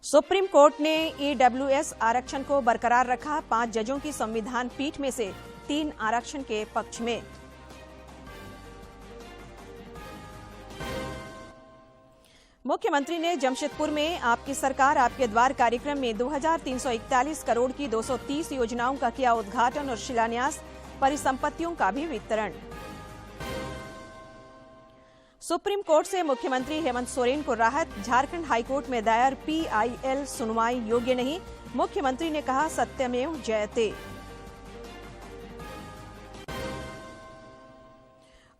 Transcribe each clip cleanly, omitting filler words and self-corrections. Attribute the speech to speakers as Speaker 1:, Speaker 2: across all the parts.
Speaker 1: Supreme court ने EWS आरक्षण को बरकरार रखा। 5 जजों की संविधान पीठ में से 3 आरक्षण के पक्ष में। मुख्यमंत्री ने जमशेदपुर में आपकी सरकार आपके द्वार कार्यक्रम में 2341 करोड़ की 230 योजनाओं का किया उद्घाटन और शिलान्यास, परिसंपत्तियों का भी वितरण। सुप्रीम कोर्ट से मुख्यमंत्री हेमंत सोरेन को राहत। झारखंड हाईकोर्ट में दायर पीआईएल सुनवाई योग्य नहीं, मुख्यमंत्री ने कहा सत्यमेव जयते।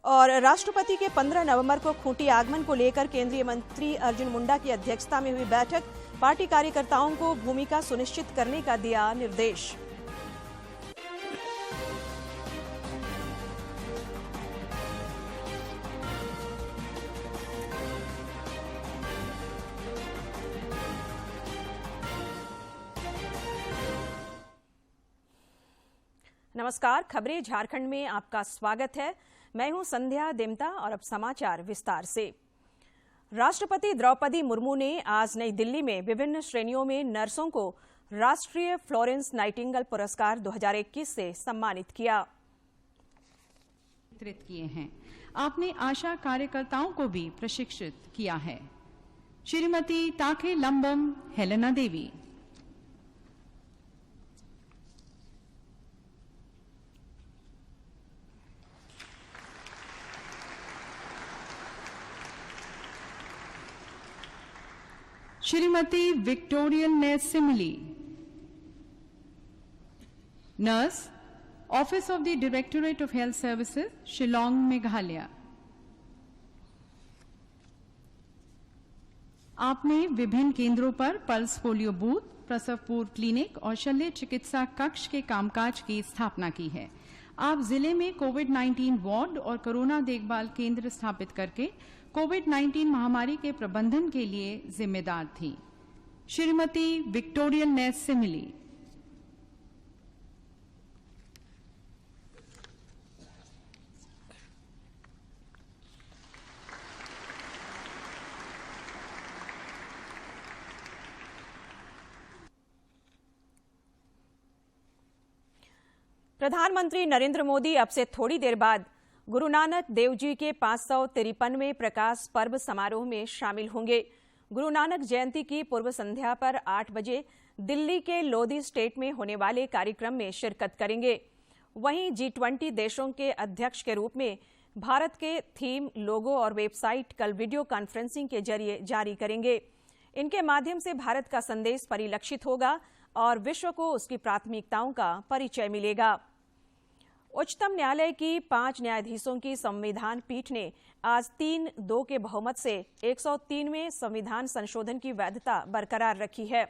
Speaker 1: और राष्ट्रपति के 15 नवंबर को खूंटी आगमन को लेकर केंद्रीय मंत्री अर्जुन मुंडा की अध्यक्षता में हुई बैठक, पार्टी कार्यकर्ताओं को भूमिका सुनिश्चित करने का दिया निर्देश। नमस्कार, खबरें झारखंड में आपका स्वागत है। मैं हूं संध्या देमता और अब समाचार विस्तार से। राष्ट्रपति द्रौपदी मुर्मू ने आज नई दिल्ली में विभिन्न श्रेणियों में नर्सों को राष्ट्रीय फ्लोरेंस नाइटिंगेल पुरस्कार 2021 से सम्मानित किया।
Speaker 2: वितरित किए हैं। आपने आशा कार्यकर्ताओं को भी प्रशिक्षित किया है। Shrimati Takhellambam Helena Devi. Shrimati Victorian Nesimili, nurse, office of the directorate of health services, Shillong, Meghalaya. आपने विभिन्न केंद्रों पर पल्स पोलियो बूथ, प्रसव पूर्व क्लिनिक और शल्य चिकित्सा कक्ष के कामकाज की स्थापना की है। आप जिले में कोविड-19 वार्ड और कोरोना देखभाल केंद्र स्थापित करके कोविड-19 महामारी के प्रबंधन के लिए जिम्मेदार थी। श्रीमती विक्टोरियन नेसिमिली।
Speaker 1: प्रधानमंत्री नरेंद्र मोदी अब से थोड़ी देर बाद गुरु नानक देव जी के 553वें प्रकाश पर्व समारोह में शामिल होंगे। गुरु नानक जयंती की पूर्व संध्या पर 8 बजे दिल्ली के लोधी स्टेट में होने वाले कार्यक्रम में शिरकत करेंगे। वहीं G20 देशों के अध्यक्ष के रूप में भारत के थीम, लोगो और वेबसाइट कल वीडियो कॉन्फ्रेंसिंग के जरिए जारी करेंगे। इनके माध्यम से भारत का संदेश परिलक्षित होगा और विश्व को उसकी प्राथमिकताओं का परिचय मिलेगा। उच्चतम न्यायालय की 5 न्यायाधीशों की संविधान पीठ ने आज 3-2 के बहुमत से 103वें संविधान संशोधन की वैधता बरकरार रखी है।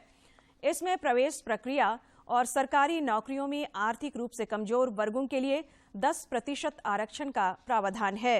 Speaker 1: इसमें प्रवेश प्रक्रिया और सरकारी नौकरियों में आर्थिक रूप से कमजोर वर्गों के लिए 10% आरक्षण का प्रावधान है।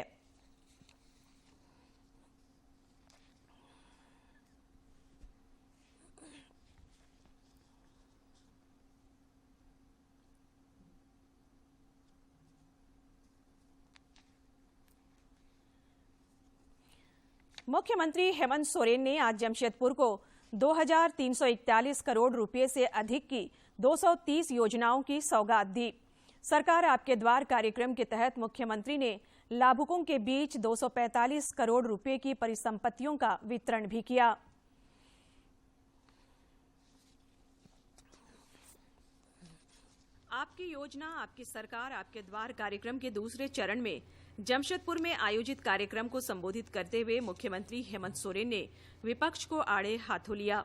Speaker 1: मुख्यमंत्री हेमंत सोरेन ने आज जमशेदपुर को 2341 करोड़ रुपए से अधिक की 230 योजनाओं की सौगात दी। सरकार आपके द्वार कार्यक्रम के तहत मुख्यमंत्री ने लाभुकों के बीच 245 करोड़ रुपए की परिसंपत्तियों का वितरण भी किया। आपकी योजना, आपकी सरकार, आपके द्वार कार्यक्रम के दूसरे चरण में जमशेदपुर में आयोजित कार्यक्रम को संबोधित करते हुए मुख्यमंत्री हेमंत सोरेन ने विपक्ष को आड़े हाथों लिया।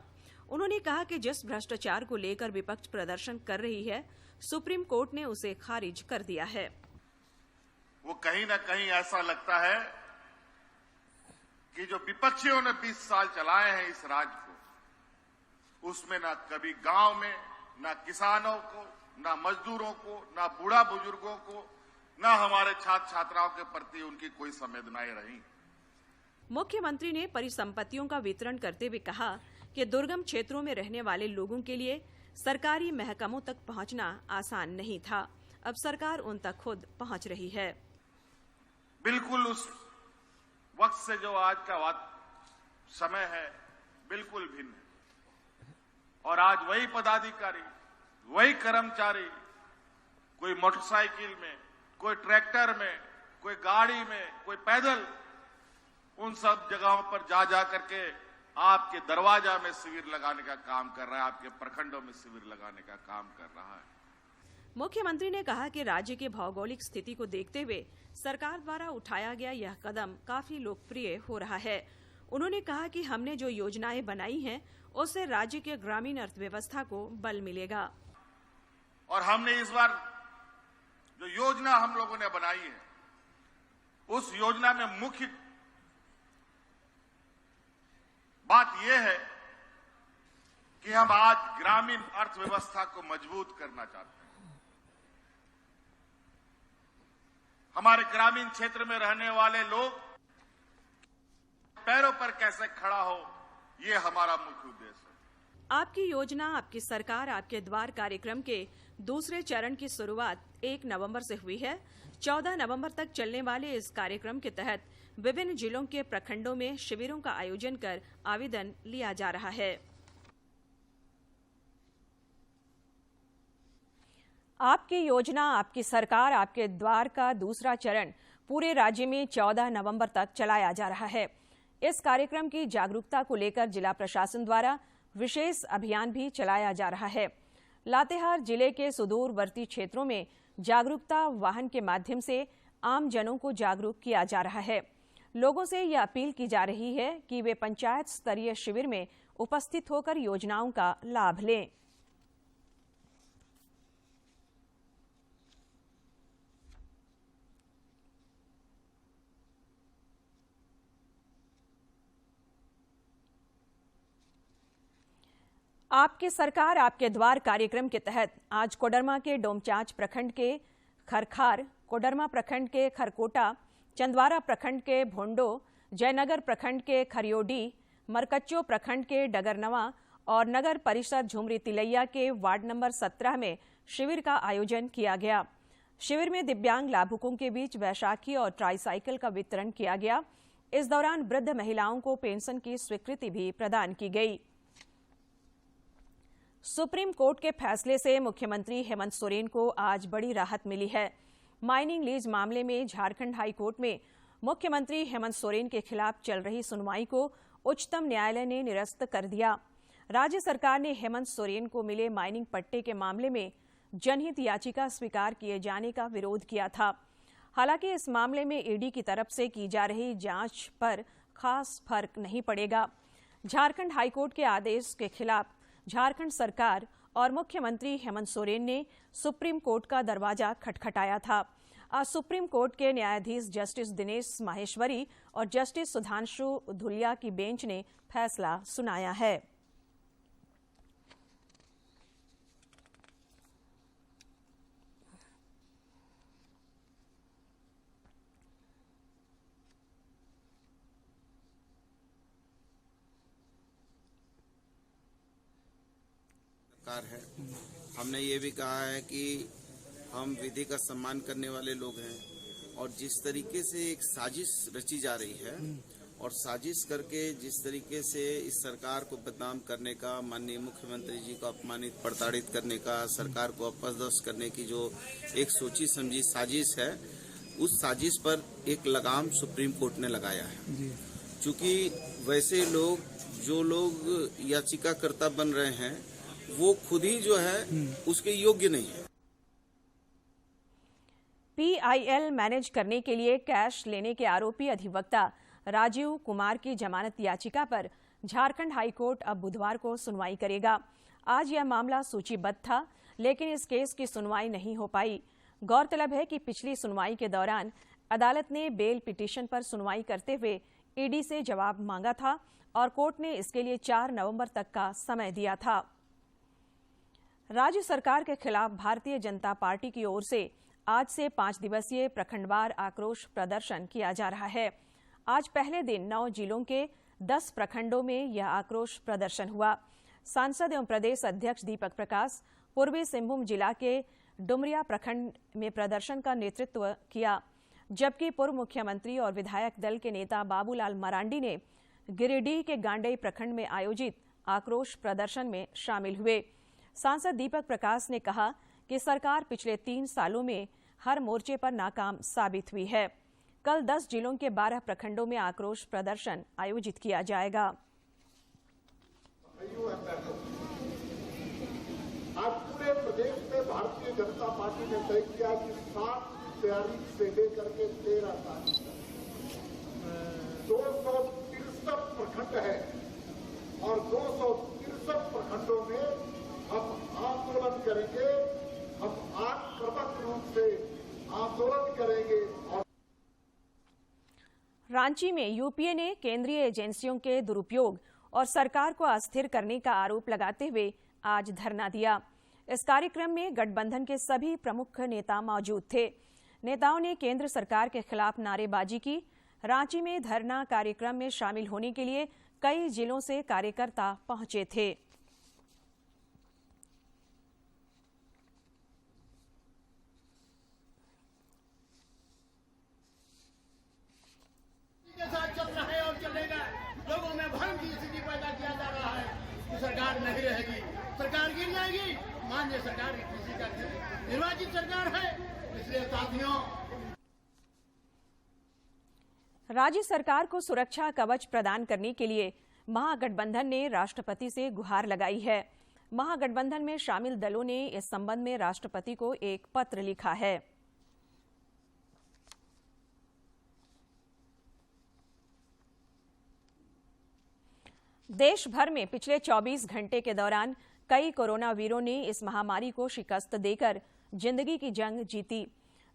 Speaker 1: उन्होंने कहा कि जिस भ्रष्टाचार को लेकर विपक्ष प्रदर्शन कर रही है, सुप्रीम कोर्ट ने उसे खारिज कर दिया है।
Speaker 3: वो कहीं न कहीं ऐसा लगता है कि जो विपक्षियों ने 20 साल चलाए हैं इस राज्य को, उसमें ना कभी गांव में, ना किसानों को, ना मजदूरों को, ना बूढ़ा बुजुर्गों को, ना हमारे छात्र छात्राओं के प्रति उनकी कोई संवेदनाएं रही।
Speaker 1: मुख्यमंत्री ने परिसंपत्तियों का वितरण करते हुए कहा कि दुर्गम क्षेत्रों में रहने वाले लोगों के लिए सरकारी महकमों तक पहुंचना आसान नहीं था। अब सरकार उन तक खुद पहुंच रही है।
Speaker 3: बिल्कुल उस वक्त से जो आज का समय है, बिल्कुल भिन्न है। और आज वही पदाधिकारी, वही कर्मचारी, कोई मोटरसाइकिल में, कोई ट्रैक्टर में, कोई गाड़ी में, कोई पैदल, उन सब जगहों पर जा जा करके आपके दरवाजा में शिविर लगाने का काम कर रहा है, आपके प्रखंडों में शिविर लगाने का काम कर रहा है।
Speaker 1: मुख्यमंत्री ने कहा कि राज्य की भौगोलिक स्थिति को देखते हुए सरकार द्वारा उठाया गया यह कदम काफी लोकप्रिय हो रहा है। उन्होंने कहा कि हमने जो योजनाएं बनाई हैं, उससे राज्य के ग्रामीण अर्थव्यवस्था को बल मिलेगा।
Speaker 3: और हमने इस बार जो योजना हम लोगों ने बनाई है, उस योजना में मुख्य बात यह है कि हम आज ग्रामीण अर्थव्यवस्था को मजबूत करना चाहते हैं। हमारे ग्रामीण क्षेत्र में रहने वाले लोग पैरों पर कैसे खड़ा हो, ये हमारा मुख्य उद्देश्य है।
Speaker 1: आपकी योजना, आपकी सरकार, आपके द्वार कार्यक्रम के दूसरे चरण की शुरुआत 1 नवंबर से हुई है। 14 नवंबर तक चलने वाले इस कार्यक्रम के तहत विभिन्न जिलों के प्रखंडों में शिविरों का आयोजन कर आवेदन लिया जा रहा है। आपकी योजना, आपकी सरकार, आपके द्वार का दूसरा चरण पूरे राज्य में 14 नवंबर तक चलाया जा रहा है। इस कार्यक्रम की जागरूकता को लेकर जिला प्रशासन द्वारा विशेष अभियान भी चलाया जा रहा है। लातेहार जिले के सुदूरवर्ती क्षेत्रों में जागरूकता वाहन के माध्यम से आम जनों को जागरूक किया जा रहा है। लोगों से यह अपील की जा रही है कि वे पंचायत स्तरीय शिविर में उपस्थित होकर योजनाओं का लाभ लें। आपकी सरकार, आपके द्वार कार्यक्रम के तहत आज कोडरमा के डोमचांच प्रखंड के खरखार, कोडरमा प्रखंड के खरकोटा, चंदवारा प्रखंड के भोंडो, जयनगर प्रखंड के खरियोडी, मरकच्चो प्रखंड के डगरनवा और नगर परिषद झुमरी तिलैया के वार्ड नंबर 17 में शिविर का आयोजन किया गया। शिविर में दिव्यांग लाभुकों के बीच वैशाखी और ट्राईसाइकिल का वितरण किया गया। इस दौरान वृद्ध महिलाओं को पेंशन की स्वीकृति भी प्रदान की गई। सुप्रीम कोर्ट के फैसले से मुख्यमंत्री हेमंत सोरेन को आज बड़ी राहत मिली है। माइनिंग लीज मामले में झारखंड हाई कोर्ट में मुख्यमंत्री हेमंत सोरेन के खिलाफ चल रही सुनवाई को उच्चतम न्यायालय ने निरस्त कर दिया। राज्य सरकार ने हेमंत सोरेन को मिले माइनिंग पट्टे के मामले में जनहित याचिका स्वीकार किए जाने का विरोध किया था। हालांकि इस मामले में ईडी की तरफ से की जा रही जांच पर खास फर्क नहीं पड़ेगा। झारखंड हाईकोर्ट के आदेश के खिलाफ झारखंड सरकार और मुख्यमंत्री हेमंत सोरेन ने सुप्रीम कोर्ट का दरवाजा खटखटाया था। आज सुप्रीम कोर्ट के न्यायाधीश जस्टिस दिनेश माहेश्वरी और जस्टिस सुधांशु धुलिया की बेंच ने फैसला सुनाया है।
Speaker 4: है। हमने ये भी कहा है कि हम विधि का सम्मान करने वाले लोग हैं और जिस तरीके से एक साजिश रची जा रही है और साजिश करके जिस तरीके से इस सरकार को बदनाम करने का, माननीय मुख्यमंत्री जी को अपमानित प्रताड़ित करने का, सरकार को अपदस्थ करने की जो एक सोची समझी साजिश है, उस साजिश पर एक लगाम सुप्रीम कोर्ट ने लगाया है। चूंकि वैसे लोग जो लोग याचिकाकर्ता बन रहे हैं वो खुद ही जो है उसके योग्य नहीं है।
Speaker 1: PIL मैनेज करने के लिए कैश लेने के आरोपी अधिवक्ता राजीव कुमार की जमानत याचिका पर झारखंड हाईकोर्ट अब बुधवार को सुनवाई करेगा। आज यह मामला सूचीबद्ध था, लेकिन इस केस की सुनवाई नहीं हो पाई। गौरतलब है कि पिछली सुनवाई के दौरान अदालत ने बेल पिटीशन पर सुनवाई करते हुए ईडी से जवाब मांगा था और कोर्ट ने इसके लिए 4 नवंबर तक का समय दिया था। राज्य सरकार के खिलाफ भारतीय जनता पार्टी की ओर से आज से 5 दिवसीय प्रखंडवार आक्रोश प्रदर्शन किया जा रहा है। आज पहले दिन 9 जिलों के 10 प्रखंडों में यह आक्रोश प्रदर्शन हुआ। सांसद एवं प्रदेश अध्यक्ष दीपक प्रकाश पूर्वी सिंहभूम जिला के डुमरिया प्रखंड में प्रदर्शन का नेतृत्व किया, जबकि पूर्व मुख्यमंत्री और विधायक दल के नेता बाबूलाल मरांडी ने गिरिडीह के गांडेय प्रखंड में आयोजित आक्रोश प्रदर्शन में शामिल हुए। सांसद दीपक प्रकाश ने कहा कि सरकार पिछले 3 सालों में हर मोर्चे पर नाकाम साबित हुई है। कल 10 जिलों के 12 प्रखंडों में आक्रोश प्रदर्शन आयोजित किया जाएगा।
Speaker 5: आज पूरे प्रदेश में भारतीय जनता पार्टी ने तय किया कि 7 तारीख से लेकर के 13 तारीख तक 263 प्रखंड है और 263 प्रखंडों में हम आंदोलन करेंगे। हम आक्रामक रूप से आंदोलन करेंगे। और
Speaker 1: रांची में यूपीए ने केंद्रीय एजेंसियों के दुरुपयोग और सरकार को अस्थिर करने का आरोप लगाते हुए आज धरना दिया। इस कार्यक्रम में गठबंधन के सभी प्रमुख नेता मौजूद थे। नेताओं ने केंद्र सरकार के खिलाफ नारेबाजी की। रांची में धरना कार्यक्रम में शामिल होने के लिए कई जिलों से कार्यकर्ता पहुंचे थे।
Speaker 6: चल रहा है और चलेगा। लोगों में भ्रम की स्थिति पैदा किया जा रहा है कि सरकार नहीं रहेगी, सरकार गिर जाएगी। माननीय सरकार किसी का निर्वाचित सरकार है, इसलिए साथियों
Speaker 1: राज्य सरकार को सुरक्षा कवच प्रदान करने के लिए महागठबंधन ने राष्ट्रपति से गुहार लगाई है। महागठबंधन में शामिल दलों ने इस संबंध में राष्ट्रपति को एक पत्र लिखा है। देश भर में पिछले 24 घंटे के दौरान कई कोरोना वीरों ने इस महामारी को शिकस्त देकर जिंदगी की जंग जीती,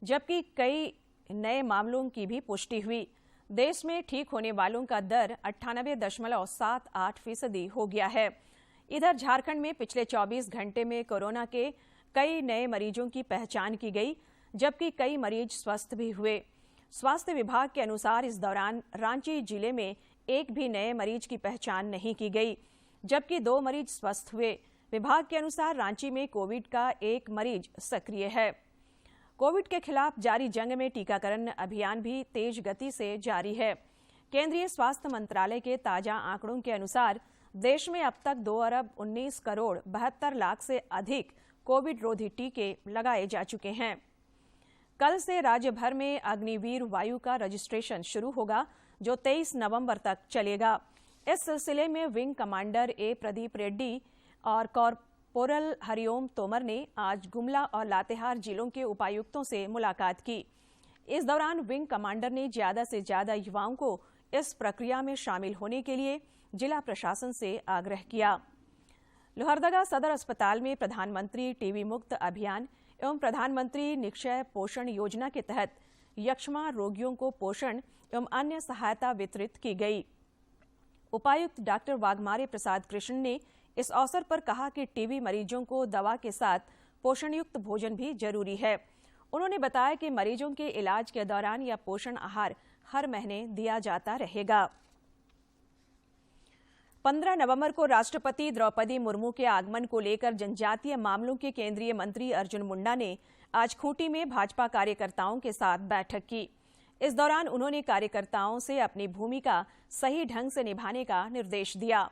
Speaker 1: जबकि कई नए मामलों की भी पुष्टि हुई। देश में ठीक होने वालों का दर 98.78% हो गया है। इधर झारखंड में पिछले 24 घंटे में कोरोना के कई नए मरीजों की पहचान की गई, जबकि कई मरीज स्वस्थ भी हुए। स्वास्थ्य विभाग के अनुसार इस दौरान रांची जिले में एक भी नए मरीज की पहचान नहीं की गई, जबकि 2 मरीज स्वस्थ हुए। विभाग के अनुसार रांची में कोविड का 1 मरीज सक्रिय है। कोविड के खिलाफ जारी जंग में टीकाकरण अभियान भी तेज गति से जारी है। केंद्रीय स्वास्थ्य मंत्रालय के ताजा आंकड़ों के अनुसार देश में अब तक 2,19,72,00,000 से अधिक कोविड रोधी टीके लगाए जा चुके हैं। कल से राज्य भर में अग्निवीर वायु का रजिस्ट्रेशन शुरू होगा, जो 23 नवंबर तक चलेगा। इस सिलसिले में विंग कमांडर ए प्रदीप रेड्डी और कॉर्पोरल हरिओम तोमर ने आज गुमला और लातेहार जिलों के उपायुक्तों से मुलाकात की। इस दौरान विंग कमांडर ने ज्यादा से ज्यादा युवाओं को इस प्रक्रिया में शामिल होने के लिए जिला प्रशासन से आग्रह किया। लोहरदगा सदर अस्पताल में प्रधानमंत्री टीबी मुक्त अभियान एवं प्रधानमंत्री निक्षय पोषण योजना के तहत यक्ष्मा रोगियों को पोषण एवं अन्य सहायता वितरित की गई। उपायुक्त डॉक्टर वाघमारे प्रसाद कृष्ण ने इस अवसर पर कहा कि टीबी मरीजों को दवा के साथ पोषणयुक्त भोजन भी जरूरी है। उन्होंने बताया कि मरीजों के इलाज के दौरान यह पोषण आहार हर महीने दिया जाता रहेगा। 15 नवंबर को राष्ट्रपति द्रौपदी मुर्मू के आगमन को लेकर जनजातीय मामलों के केंद्रीय मंत्री अर्जुन मुंडा ने आज खूंटी में भाजपा कार्यकर्ताओं के साथ बैठक की। इस दौरान उन्होंने कार्यकर्ताओं से अपनी भूमिका सही ढंग से निभाने का निर्देश दिया।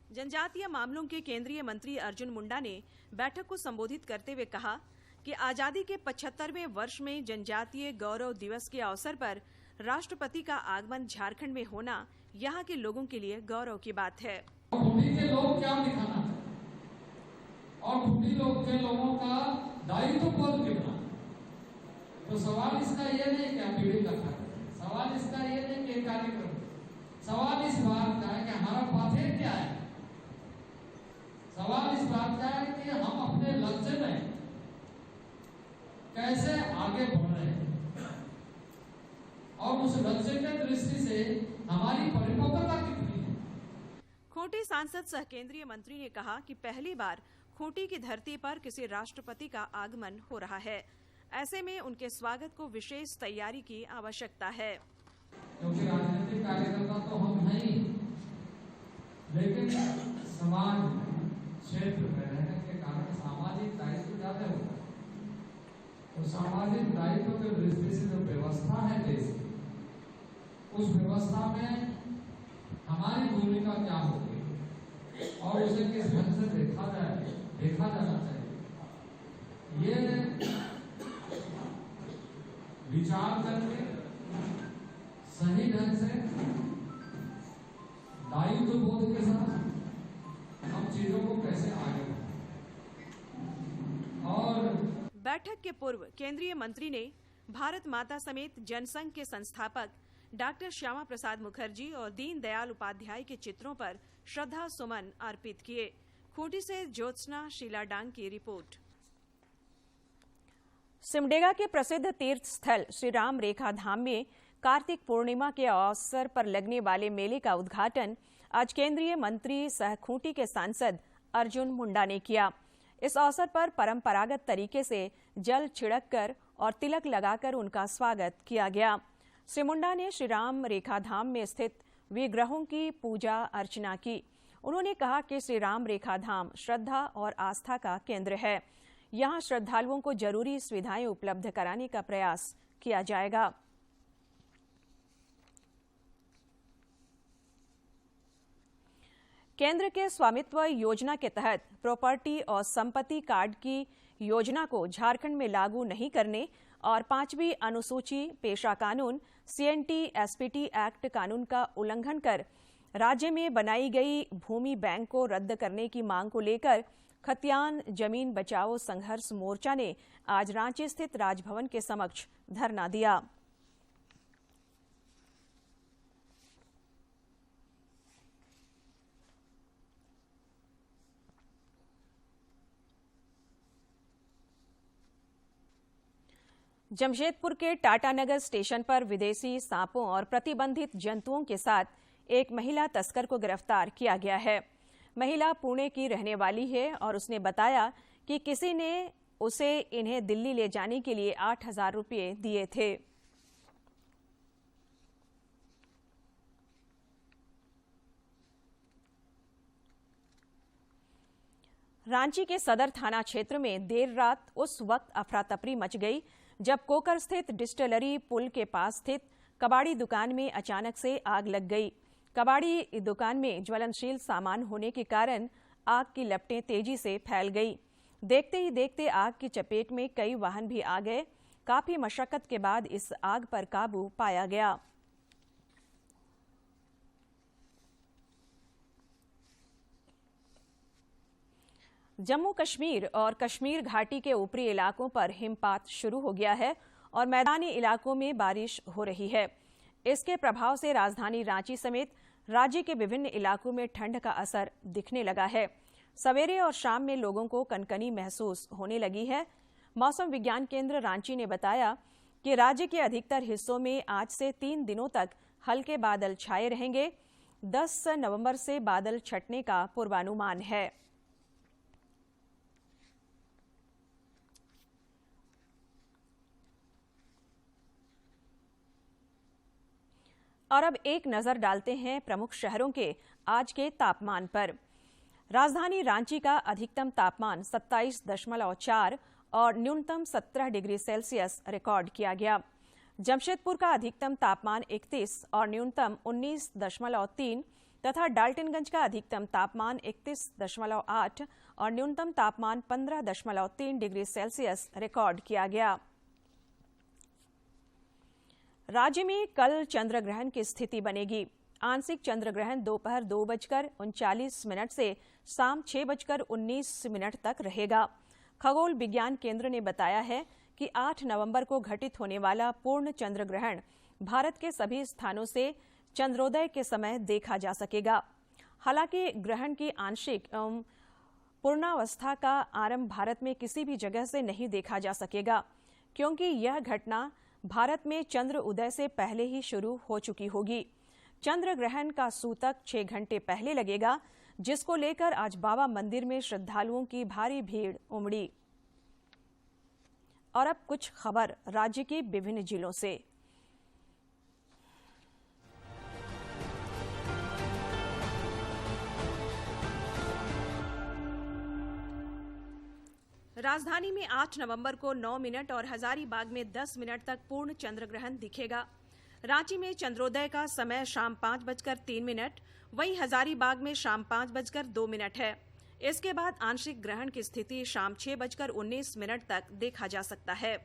Speaker 1: जनजातीय मामलों के केंद्रीय मंत्री अर्जुन मुंडा ने बैठक को संबोधित करते हुए कहा कि आजादी के 75वें वर्ष में जनजातीय गौरव दिवस के अवसर पर राष्ट्रपति का आगमन झारखंड में होना यहाँ के लोगों के लिए गौरव की बात है।
Speaker 7: खूंटी के लोग क्या दिखाना और खूंटी के लोगों का दायित्व कौन निभाना। तो सवाल इसका ये नहीं कि हम वीडियो का करें, सवाल इसका ये नहीं कि कार्यक्रम, सवाल इस बात का है कि हमारा पाथेय क्या है। सवाल इस बात का है कि हम अपने लक्ष्य में कैसे आगे बढ़ रहे हैं और उस लक्ष्य के दृष्टि से हमारी परिपक्वता कितनी है।
Speaker 1: खूंटी सांसद सह केंद्रीय मंत्री ने कहा कि पहली बार खूंटी की धरती पर किसी राष्ट्रपति का आगमन हो रहा है। ऐसे में उनके स्वागत को विशेष तैयारी की आवश्यकता है।
Speaker 7: क्योंकि राजनीतिक कार्यकर्ता तो हम नहीं, लेकिन समाज क्षेत्र में रहने के कारण सामाजिक दायित्व ज्यादा होता है। तो सामाजिक दायित्व के दृष्टि से जो व्यवस्था है देश की, उस व्यवस्था में हमारी भूमिका क्या होगी और उसे किस ढंग से देखा जाना चाहिए, ये विचार करके सही ढंग से दायित्व बोध के साथ हम चीजों को कैसे आगे बढ़ाएं। और
Speaker 1: बैठक के पूर्व केंद्रीय मंत्री ने भारत माता समेत जनसंघ के संस्थापक डॉक्टर श्यामा प्रसाद मुखर्जी और दीनदयाल उपाध्याय के चित्रों पर श्रद्धा सुमन अर्पित किए। खूंटी से ज्योत्सना शीला डांग की रिपोर्ट। सिमडेगा के प्रसिद्ध तीर्थ स्थल श्री राम रेखा धाम में कार्तिक पूर्णिमा के अवसर पर लगने वाले मेले का उद्घाटन आज केंद्रीय मंत्री सह खूंटी के सांसद अर्जुन मुंडा ने किया। इस अवसर पर परंपरागत तरीके से जल छिड़ककर और तिलक लगाकर उनका स्वागत किया गया। श्री मुंडा ने श्री राम रेखा धाम में स्थित विग्रहों की पूजा अर्चना की। उन्होंने कहा कि श्री राम रेखा धाम श्रद्धा और आस्था का केंद्र है। यहां श्रद्धालुओं को जरूरी सुविधाएं उपलब्ध कराने का प्रयास किया जाएगा। केंद्र के स्वामित्व योजना के तहत प्रॉपर्टी और संपत्ति कार्ड की योजना को झारखंड में लागू नहीं करने और 5वीं अनुसूची पेशा कानून CNT SPT एक्ट कानून का उल्लंघन कर राज्य में बनाई गई भूमि बैंक को रद्द करने की मांग को लेकर खतियान जमीन बचाओ संघर्ष मोर्चा ने आज रांची स्थित राजभवन के समक्ष धरना दिया। जमशेदपुर के टाटानगर स्टेशन पर विदेशी सांपों और प्रतिबंधित जंतुओं के साथ एक महिला तस्कर को गिरफ्तार किया गया है। महिला पुणे की रहने वाली है और उसने बताया कि किसी ने उसे इन्हें दिल्ली ले जाने के लिए 8,000 रुपये दिए थे। रांची के सदर थाना क्षेत्र में देर रात उस वक्त अफरा तफरी मच गई जब कोकर स्थित डिस्टिलरी पुल के पास स्थित कबाड़ी दुकान में अचानक से आग लग गई। कबाड़ी दुकान में ज्वलनशील सामान होने के कारण आग की लपटें तेजी से फैल गई। देखते ही देखते आग की चपेट में कई वाहन भी आ गए। काफी मशक्कत के बाद इस आग पर काबू पाया गया। जम्मू कश्मीर और कश्मीर घाटी के ऊपरी इलाकों पर हिमपात शुरू हो गया है और मैदानी इलाकों में बारिश हो रही है। इसके प्रभाव से राजधानी रांची समेत राज्य के विभिन्न इलाकों में ठंड का असर दिखने लगा है। सवेरे और शाम में लोगों को कनकनी महसूस होने लगी है। मौसम विज्ञान केंद्र रांची ने बताया कि राज्य के अधिकतर हिस्सों में आज से 3 दिनों तक हल्के बादल छाए रहेंगे। 10 नवंबर से बादल छंटने का पूर्वानुमान है। और अब एक नजर डालते हैं प्रमुख शहरों के आज के तापमान पर। राजधानी रांची का अधिकतम तापमान 27.4 और न्यूनतम 17 डिग्री सेल्सियस रिकॉर्ड किया गया। जमशेदपुर का अधिकतम तापमान 31 और न्यूनतम 19.3 तथा डाल्टनगंज का अधिकतम तापमान 31.8 और न्यूनतम तापमान 15.3 डिग्री सेल्सियस रिकॉर्ड किया गया। राज्य में कल चंद्र ग्रहण की स्थिति बनेगी। आंशिक चंद्र ग्रहण दोपहर 2:39 से शाम 6:19 तक रहेगा। खगोल विज्ञान केंद्र ने बताया है कि 8 नवंबर को घटित होने वाला पूर्ण चंद्र ग्रहण भारत के सभी स्थानों से चंद्रोदय के समय देखा जा सकेगा। हालांकि ग्रहण की आंशिक एवं पूर्णावस्था का आरंभ भारत में किसी भी जगह से नहीं देखा जा सकेगा, क्योंकि यह घटना भारत में चंद्र उदय से पहले ही शुरू हो चुकी होगी। चंद्र ग्रहण का सूतक 6 घंटे पहले लगेगा, जिसको लेकर आज बाबा मंदिर में श्रद्धालुओं की भारी भीड़ उमड़ी। और अब कुछ खबर राज्य के विभिन्न जिलों से। राजधानी में 8 नवंबर को 9 मिनट और हजारीबाग में 10 मिनट तक पूर्ण चंद्र ग्रहण दिखेगा। रांची में चंद्रोदय का समय शाम 5:03, वहीं हजारीबाग में शाम 5:02 है। इसके बाद आंशिक ग्रहण की स्थिति शाम 6:19 तक देखा जा सकता है।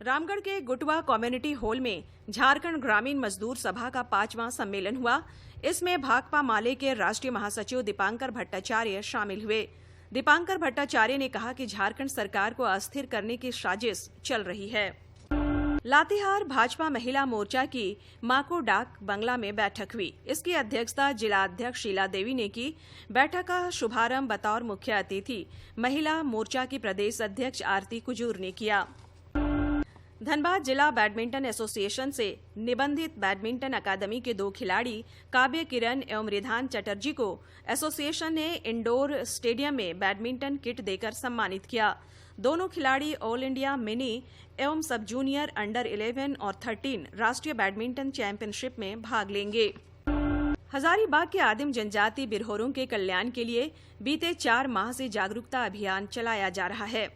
Speaker 1: रामगढ़ के गुटवा कम्युनिटी हॉल में झारखंड ग्रामीण मजदूर सभा का 5वां सम्मेलन हुआ। इसमें भाकपा माले के राष्ट्रीय महासचिव दीपांकर भट्टाचार्य शामिल हुए। दीपांकर भट्टाचार्य ने कहा कि झारखंड सरकार को अस्थिर करने की साजिश चल रही है। लातेहार भाजपा महिला मोर्चा की माको डाक बंगला में बैठक हुई। इसकी अध्यक्षता जिला अध्यक्ष शीला देवी ने की। बैठक का शुभारंभ बतौर मुख्य अतिथि महिला मोर्चा की प्रदेश अध्यक्ष आरती कुजूर ने किया। धनबाद जिला बैडमिंटन एसोसिएशन से निबंधित बैडमिंटन अकादमी के 2 खिलाड़ी काव्य किरण एवं रिधान चटर्जी को एसोसिएशन ने इंडोर स्टेडियम में बैडमिंटन किट देकर सम्मानित किया। दोनों खिलाड़ी ऑल इंडिया मिनी एवं सब जूनियर अंडर 11 और 13 राष्ट्रीय बैडमिंटन चैंपियनशिप में भाग लेंगे। हजारीबाग के आदिम जनजाति बिरहोरों के कल्याण के लिए बीते 4 माह से जागरूकता अभियान चलाया जा रहा है।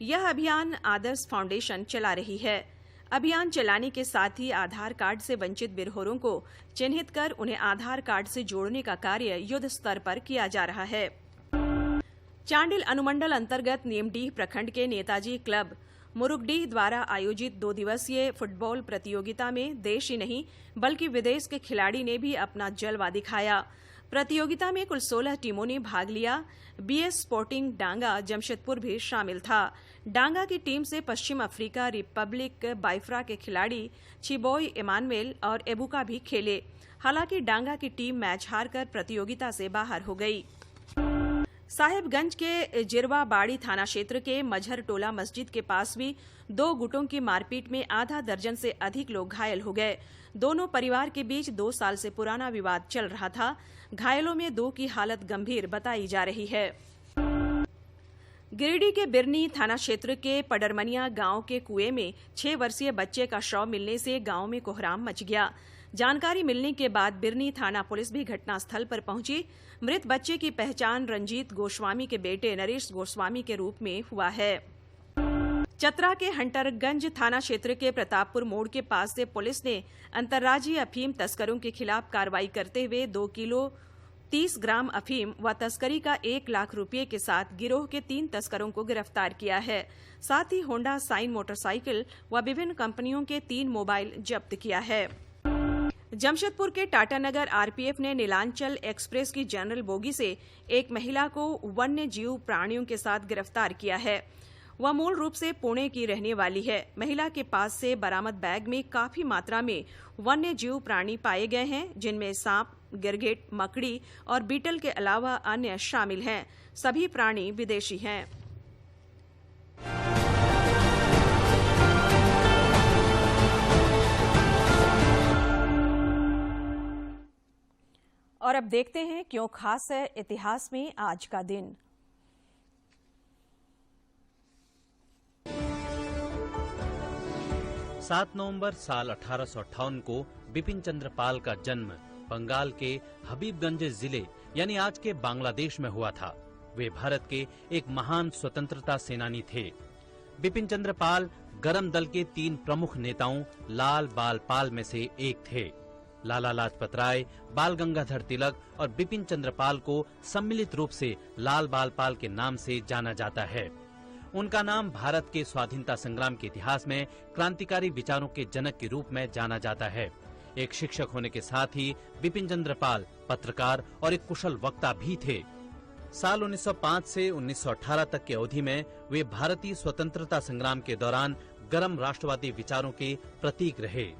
Speaker 1: यह अभियान आदर्श फाउंडेशन चला रही है। अभियान चलाने के साथ ही आधार कार्ड से वंचित बिरहोरों को चिन्हित कर उन्हें आधार कार्ड से जोड़ने का कार्य युद्ध स्तर पर किया जा रहा है। चांडिल अनुमंडल अंतर्गत नीमडीह प्रखंड के नेताजी क्लब मुरुगडीह द्वारा आयोजित 2 दिवसीय फुटबॉल प्रतियोगिता में देश ही नहीं बल्कि विदेश के खिलाड़ी ने भी अपना जलवा दिखाया। प्रतियोगिता में कुल 16 टीमों ने भाग लिया। बीएस स्पोर्टिंग डांगा जमशेदपुर भी शामिल था। डांगा की टीम से पश्चिम अफ्रीका रिपब्लिक बाइफ्रा के खिलाड़ी चिबोई इमानुएल और एबुका भी खेले। हालांकि डांगा की टीम मैच हारकर प्रतियोगिता से बाहर हो गई। साहिबगंज के जिरवा बाड़ी थाना क्षेत्र के मजहर टोला मस्जिद के पास भी 2 गुटों की मारपीट में आधा दर्जन से अधिक लोग घायल हो गए। दोनों परिवार के बीच 2 साल से पुराना विवाद चल रहा था। घायलों में 2 की हालत गंभीर बताई जा रही है। गिरिडीह के बिरनी थाना क्षेत्र के पडरमनिया गांव के कुएं में 6 वर्षीय बच्चे का शव मिलने से गांव में कोहराम मच गया। जानकारी मिलने के बाद बिरनी थाना पुलिस भी घटनास्थल पर पहुंची। मृत बच्चे की पहचान रंजीत गोस्वामी के बेटे नरेश गोस्वामी के रूप में हुआ है। चतरा के हंटरगंज थाना क्षेत्र के प्रतापपुर मोड़ के पास से पुलिस ने अंतर्राज्यीय अफीम तस्करों के खिलाफ कार्रवाई करते हुए 2 किलो 30 ग्राम अफीम व तस्करी का 1 लाख रुपये के साथ गिरोह के 3 तस्करों को गिरफ्तार किया है। साथ ही होंडा साइन मोटरसाइकिल व विभिन्न कंपनियों के 3 मोबाइल जब्त किया है। जमशेदपुर के टाटानगर आरपीएफ ने नीलांचल एक्सप्रेस की जनरल बोगी से एक महिला को वन्य जीव प्राणियों के साथ गिरफ्तार किया है। वह मूल रूप से पुणे की रहने वाली है। महिला के पास से बरामद बैग में काफी मात्रा में वन्य जीव प्राणी पाए गए हैं, जिनमें सांप, गिरगिट, मकड़ी और बीटल के अलावा अन्य शामिल हैं। सभी प्राणी विदेशी हैं। और अब देखते हैं क्यों खास है इतिहास में आज का दिन।
Speaker 8: 7 नवंबर साल 1858 को बिपिन चंद्र पाल का जन्म बंगाल के हबीबगंज जिले यानी आज के बांग्लादेश में हुआ था। वे भारत के एक महान स्वतंत्रता सेनानी थे। बिपिन चंद्र पाल गरम दल के 3 प्रमुख नेताओं लाल बाल पाल में से एक थे। लाला लाजपत राय, बाल गंगाधर तिलक और बिपिन चंद्र पाल को सम्मिलित रूप से लाल बाल पाल के नाम से जाना जाता है। उनका नाम भारत के स्वाधीनता संग्राम के इतिहास में क्रांतिकारी विचारों के जनक के रूप में जाना जाता है। एक शिक्षक होने के साथ ही बिपिन चंद्र पाल पत्रकार और एक कुशल वक्ता भी थे। साल 1905 से 1918 तक की अवधि में वे भारतीय स्वतंत्रता संग्राम के दौरान गर्म राष्ट्रवादी विचारों के प्रतीक रहे।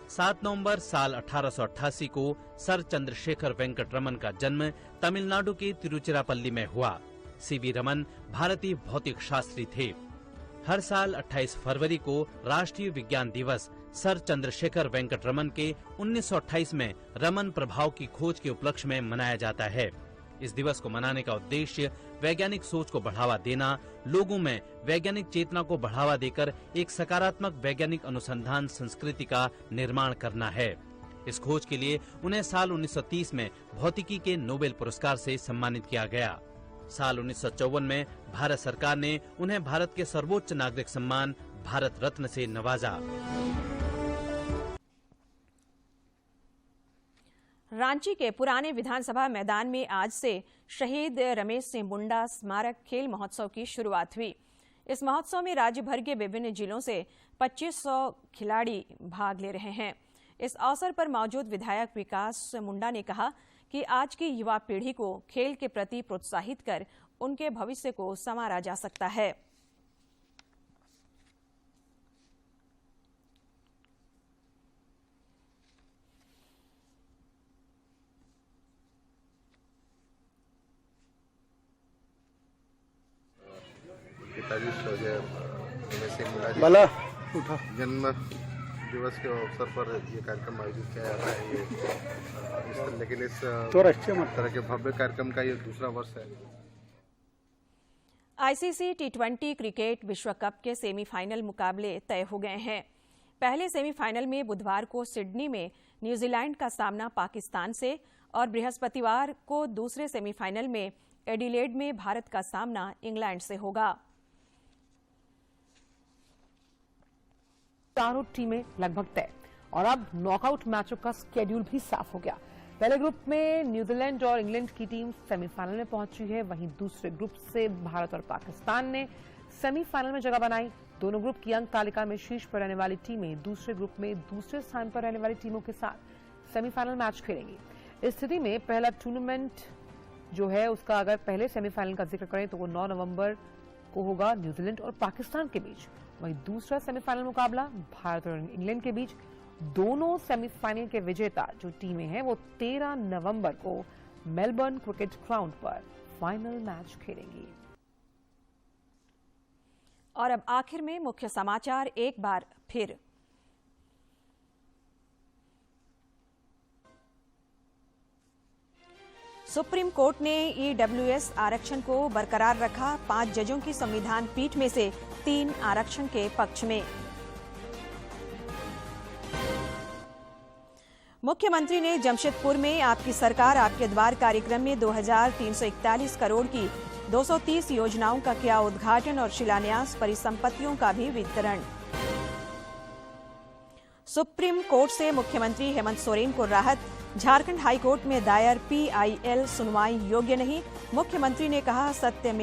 Speaker 8: 7 नवंबर साल 1888 को सर चंद्रशेखर वेंकट रमन का जन्म तमिलनाडु के तिरुचिरापल्ली में हुआ। सीवी रमन भारतीय भौतिक शास्त्री थे। हर साल 28 फरवरी को राष्ट्रीय विज्ञान दिवस सर चंद्रशेखर वेंकट रमन के 1928 में रमन प्रभाव की खोज के उपलक्ष्य में मनाया जाता है। इस दिवस को मनाने का उद्देश्य वैज्ञानिक सोच को बढ़ावा देना, लोगों में वैज्ञानिक चेतना को बढ़ावा देकर एक सकारात्मक वैज्ञानिक अनुसंधान संस्कृति का निर्माण करना है। इस खोज के लिए उन्हें साल 1930 में भौतिकी के नोबेल पुरस्कार से सम्मानित किया गया। साल 1954 में भारत सरकार ने उन्हें भारत के सर्वोच्च नागरिक सम्मान भारत रत्न से नवाजा।
Speaker 1: रांची के पुराने विधानसभा मैदान में आज से शहीद रमेश सिंह मुंडा स्मारक खेल महोत्सव की शुरुआत हुई। इस महोत्सव में राज्य भर के विभिन्न जिलों से 2500 खिलाड़ी भाग ले रहे हैं। इस अवसर पर मौजूद विधायक विकास मुंडा ने कहा कि आज की युवा पीढ़ी को खेल के प्रति प्रोत्साहित कर उनके भविष्य को संवारा जा सकता है।
Speaker 9: पिताजी स्वर्गीय रमेश सिंह मुंडा जी जन्म दिवस के अवसर पर ये कार्यक्रम आयोजित किया जाता है। लेकिन इस तरह के भव्य कार्यक्रम का ये दूसरा वर्ष है।
Speaker 1: आईसीसी टी20 क्रिकेट विश्व कप के सेमीफाइनल मुकाबले तय हो गए हैं। पहले सेमीफाइनल में बुधवार को सिडनी में न्यूजीलैंड का सामना पाकिस्तान से और बृहस्पतिवार को दूसरे सेमीफाइनल में एडिलेड में भारत का सामना इंग्लैंड से होगा।
Speaker 10: चारों टीमें लगभग तय और अब नॉकआउट मैचों का स्केड्यूल भी साफ हो गया। पहले ग्रुप में न्यूजीलैंड और इंग्लैंड की टीम सेमीफाइनल में पहुंची है। वहीं दूसरे ग्रुप से भारत और पाकिस्तान ने सेमीफाइनल में जगह बनाई। दोनों ग्रुप की अंक तालिका में शीर्ष पर रहने वाली टीमें दूसरे ग्रुप में दूसरे स्थान पर रहने वाली टीमों के साथ सेमीफाइनल मैच खेलेंगी। इस स्थिति में पहला टूर्नामेंट जो है उसका अगर पहले सेमीफाइनल का जिक्र करें तो वो 9 नवंबर को होगा न्यूजीलैंड और पाकिस्तान के बीच। वहीं दूसरा सेमीफाइनल मुकाबला भारत और इंग्लैंड के बीच। दोनों सेमीफाइनल के विजेता जो टीमें हैं वो 13 नवंबर को मेलबर्न क्रिकेट ग्राउंड पर फाइनल मैच खेलेंगी।
Speaker 1: और अब आखिर में मुख्य समाचार एक बार फिर। सुप्रीम कोर्ट ने ईडब्ल्यूएस आरक्षण को बरकरार रखा। 5 जजों की संविधान पीठ में से 3 आरक्षण के पक्ष में। मुख्यमंत्री ने जमशेदपुर में आपकी सरकार आपके द्वार कार्यक्रम में 2341 करोड़ की 230 योजनाओं का किया उद्घाटन और शिलान्यास। परिसंपत्तियों का भी वितरण। सुप्रीम कोर्ट से मुख्यमंत्री हेमंत सोरेन को राहत। झारखंड हाईकोर्ट में दायर पीआईएल सुनवाई योग्य नहीं। मुख्यमंत्री ने कहा सत्य में